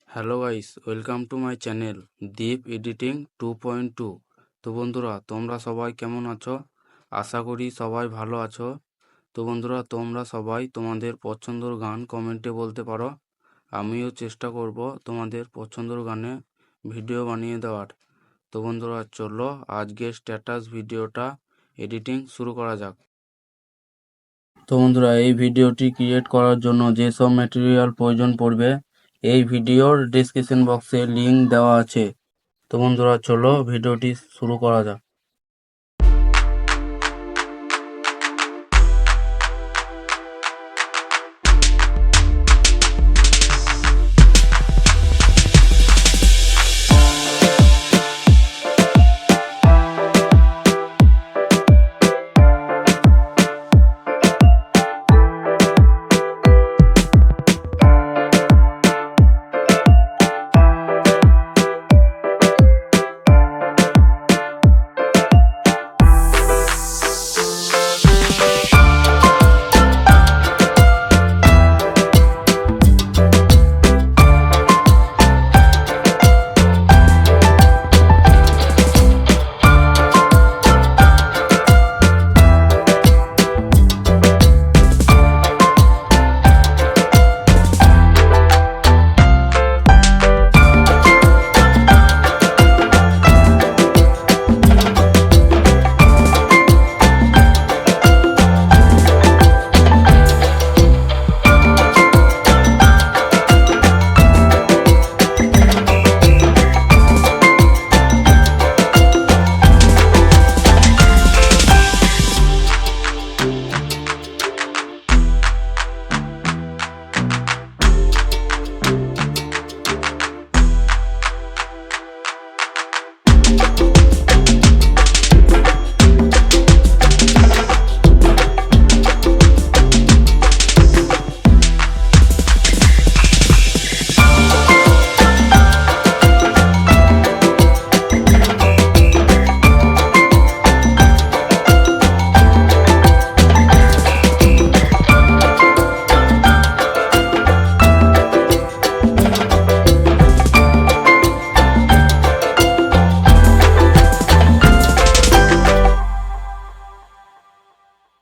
Hello guys, welcome to my channel Deep editing 2.2। তো বন্ধুরা, তোমরা সবাই কেমন আছো? আশা করি সবাই ভালো আছো। তো বন্ধুরা, তোমরা সবাই তোমাদের পছন্দের গান কমেন্টে বলতে পারো। আমিও চেষ্টা করব তোমাদের পছন্দের গানে ভিডিও বানিয়ে দেওয়ার। তো বন্ধুরা, চলো আজকের স্ট্যাটাস ভিডিওটা এডিটিং শুরু করা যাক। তো বন্ধুরা, এই ভিডিওটি ক্রিয়েট করার জন্য যেসব ম্যাটেরিয়াল প্রয়োজন পড়বে এই ভিডিওর ডেসক্রিপশন বক্সে লিংক দেওয়া আছে। তো বন্ধুরা, চলো ভিডিওটি শুরু করা যাক।